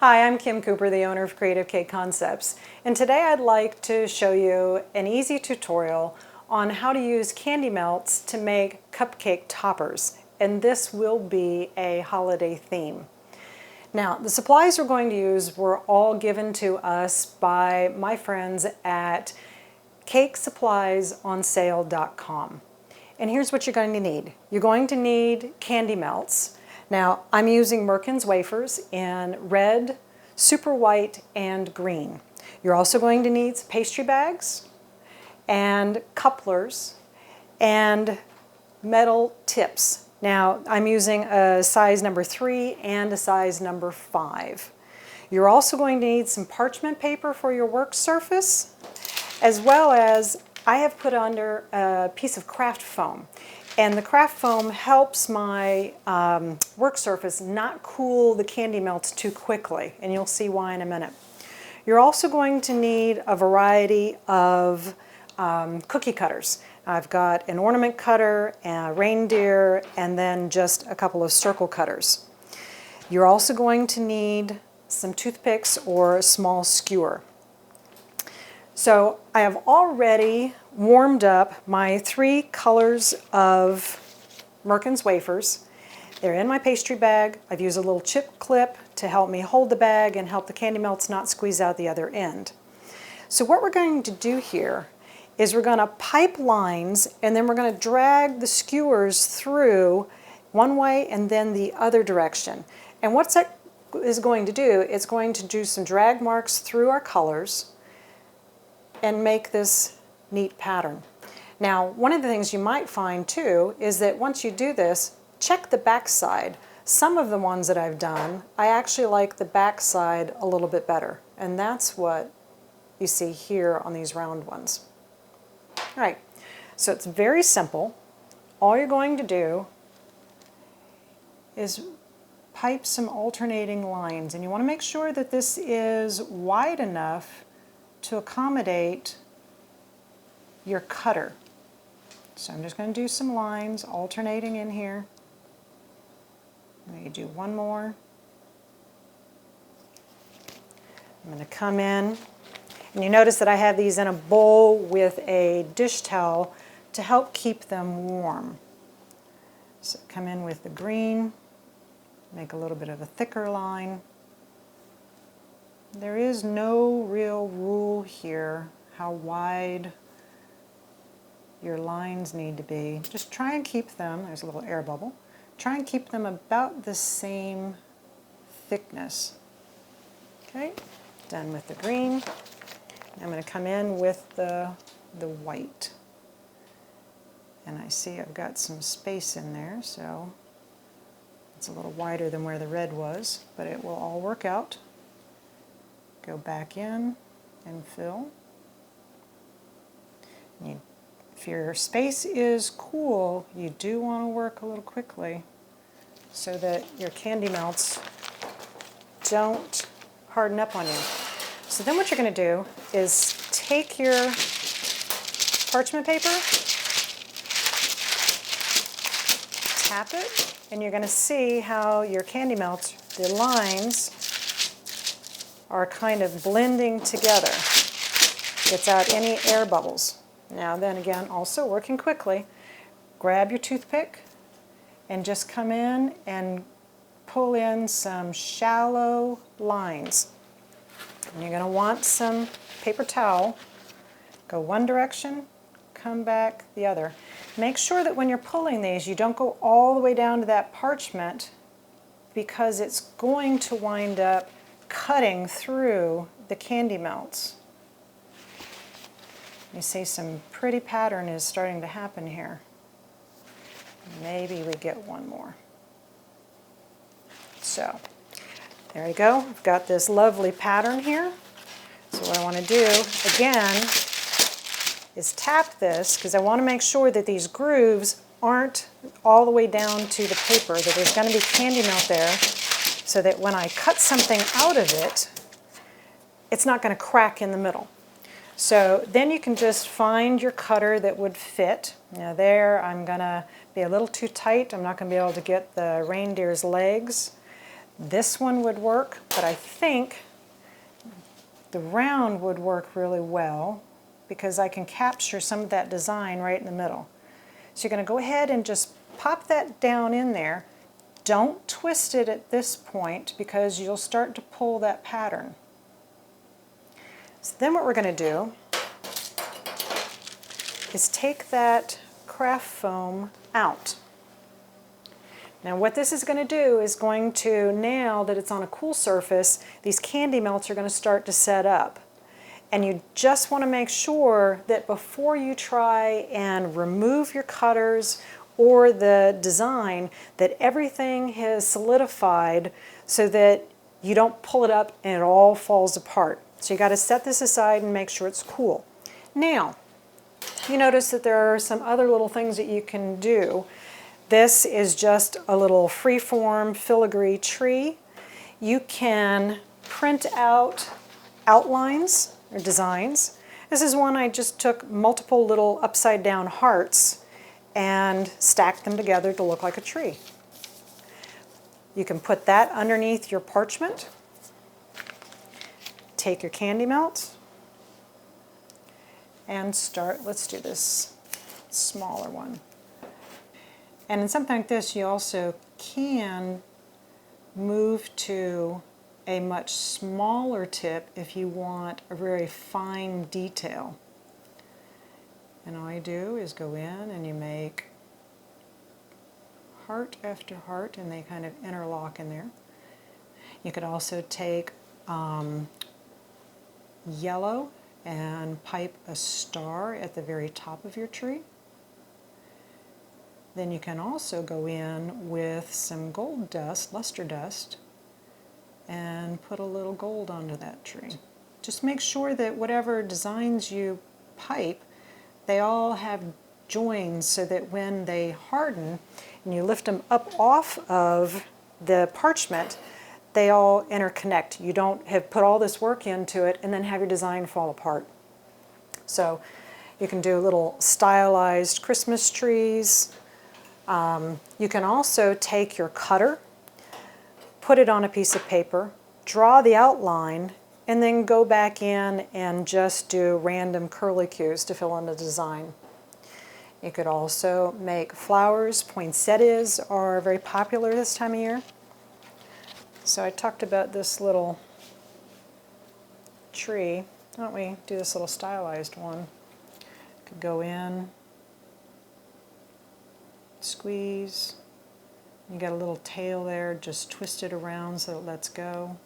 Hi, I'm Kim Cooper, the owner of Creative Cake Concepts, and today I'd like to show you an easy tutorial on how to use candy melts to make cupcake toppers, and this will be a holiday theme. Now, the supplies we're going to use were all given to us by my friends at cakesuppliesonsale.com. And here's what you're going to need. You're going to need candy melts. Now, I'm using Merkin's wafers in red, super white, and green. You're also going to need pastry bags and couplers and metal tips. Now, I'm using a size number 3 and a size number 5. You're also going to need some parchment paper for your work surface, as well as I have put under a piece of craft foam. And the craft foam helps my work surface not cool the candy melts too quickly, and you'll see why in a minute. You're also going to need a variety of cookie cutters. I've got an ornament cutter, a reindeer, and then just a couple of circle cutters. You're also going to need some toothpicks or a small skewer. So I have already warmed up my 3 colors of Merkin's wafers. They're in my pastry bag. I've used a little chip clip to help me hold the bag and help the candy melts not squeeze out the other end. So what we're going to do here is we're going to pipe lines, and then we're going to drag the skewers through one way and then the other direction. And what that is going to do, it's going to do some drag marks through our colors and make this neat pattern. Now, one of the things you might find too is that once you do this, check the back side. Some of the ones that I've done, I actually like the back side a little bit better, and that's what you see here on these round ones. All right, so it's very simple. All you're going to do is pipe some alternating lines, and you want to make sure that this is wide enough to accommodate your cutter. So I'm just going to do some lines alternating in here. I'm going to do one more. I'm going to come in, and you notice that I have these in a bowl with a dish towel to help keep them warm. So come in with the green, make a little bit of a thicker line. There is no real rule here how wide your lines need to be. Just try and keep them, there's a little air bubble, try and keep them about the same thickness. Okay, done with the green. I'm going to come in with the white. And I see I've got some space in there, so it's a little wider than where the red was, but it will all work out. Go back in and fill. If your space is cool, you do want to work a little quickly so that your candy melts don't harden up on you. So then what you're going to do is take your parchment paper, tap it, and you're going to see how your candy melts, the lines, are kind of blending together. Gets out any air bubbles. Now then again, also working quickly, grab your toothpick and just come in and pull in some shallow lines. And you're going to want some paper towel. Go one direction, come back the other. Make sure that when you're pulling these, you don't go all the way down to that parchment, because it's going to wind up cutting through the candy melts. You see some pretty pattern is starting to happen here. Maybe we get one more. So there you go. I've got this lovely pattern here. So what I want to do again is tap this, because I want to make sure that these grooves aren't all the way down to the paper, that there's going to be candy melt there, so that when I cut something out of it, it's not going to crack in the middle. So then you can just find your cutter that would fit. Now there, I'm going to be a little too tight. I'm not going to be able to get the reindeer's legs. This one would work, but I think the round would work really well because I can capture some of that design right in the middle. So you're going to go ahead and just pop that down in there. Don't twist it at this point because you'll start to pull that pattern. So then what we're going to do is take that craft foam out. Now what this is going to do is going to, now that it's on a cool surface, these candy melts are going to start to set up. And you just want to make sure that before you try and remove your cutters or the design, that everything has solidified so that you don't pull it up and it all falls apart. So you got to set this aside and make sure it's cool. Now, you notice that there are some other little things that you can do. This is just a little freeform filigree tree. You can print out outlines or designs. This is one I just took multiple little upside down hearts and stacked them together to look like a tree. You can put that underneath your parchment. Take your candy melt and start, let's do this smaller one. And in something like this, you also can move to a much smaller tip if you want a very fine detail. And all you do is go in and you make heart after heart, and they kind of interlock in there. You could also take yellow and pipe a star at the very top of your tree. Then you can also go in with some gold dust, luster dust, and put a little gold onto that tree. Just make sure that whatever designs you pipe, they all have joins so that when they harden and you lift them up off of the parchment, they all interconnect. You don't have put all this work into it and then have your design fall apart. So you can do little stylized Christmas trees. You can also take your cutter, put it on a piece of paper, draw the outline, and then go back in and just do random curlicues to fill in the design. You could also make flowers. Poinsettias are very popular this time of year. So I talked about this little tree. Why don't we do this little stylized one? Could go in, squeeze. You got a little tail there, just twist it around so it lets go.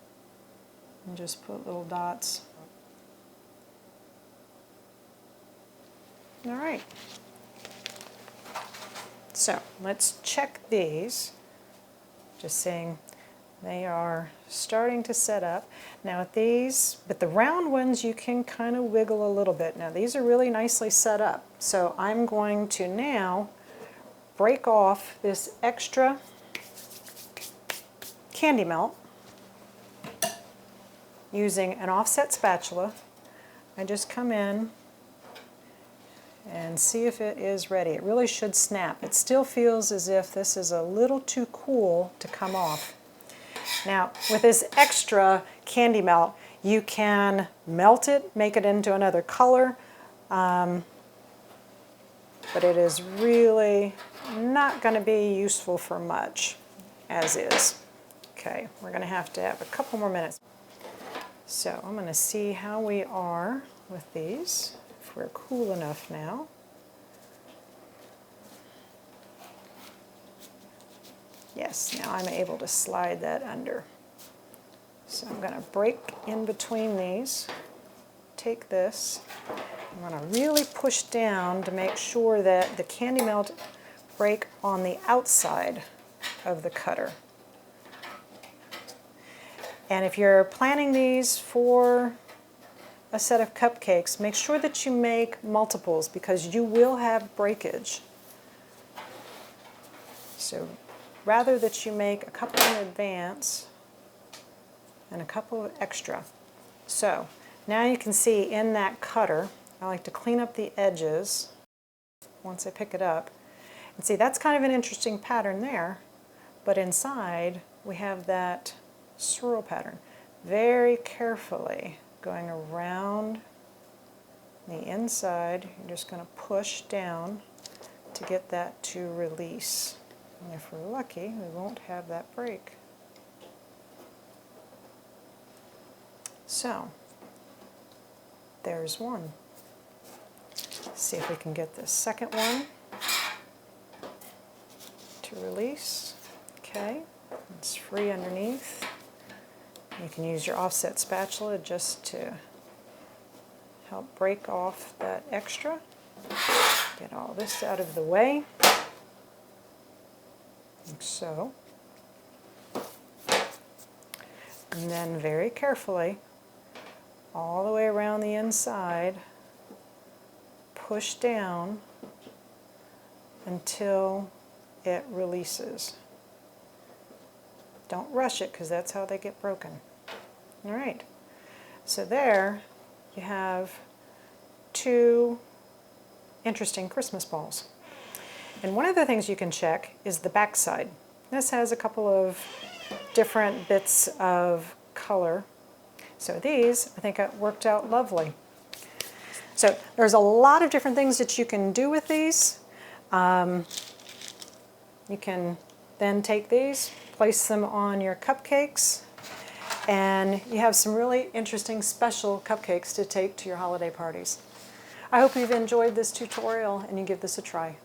And just put little dots. All right. So let's check these. Just seeing they are starting to set up. Now with these, but the round ones you can kind of wiggle a little bit. Now these are really nicely set up. So I'm going to now break off this extra candy melt using an offset spatula. I just come in and see if it is ready. It really should snap. It still feels as if this is a little too cool to come off. Now, with this extra candy melt, you can melt it, make it into another color, but it is really not going to be useful for much as is. Okay, we're going to have a couple more minutes. So I'm going to see how we are with these, if we're cool enough now. Yes, now I'm able to slide that under. So I'm going to break in between these, take this, I'm going to really push down to make sure that the candy melt break on the outside of the cutter. And if you're planning these for a set of cupcakes, make sure that you make multiples because you will have breakage. So rather that you make a couple in advance and a couple extra. So now you can see in that cutter, I like to clean up the edges once I pick it up. And see, that's kind of an interesting pattern there, but inside we have that swirl pattern. Very carefully going around the inside. You're just going to push down to get that to release. And if we're lucky, we won't have that break. So, there's one. See if we can get the second one to release. Okay, it's free underneath. You can use your offset spatula just to help break off that extra. Get all this out of the way, like so. And then very carefully, all the way around the inside, push down until it releases. Don't rush it because that's how they get broken. All right, so there you have two interesting Christmas balls. And one of the things you can check is the back side. This has a couple of different bits of color. So these, I think, worked out lovely. So there's a lot of different things that you can do with these. You can then take these, place them on your cupcakes, and you have some really interesting special cupcakes to take to your holiday parties. I hope you've enjoyed this tutorial and you give this a try.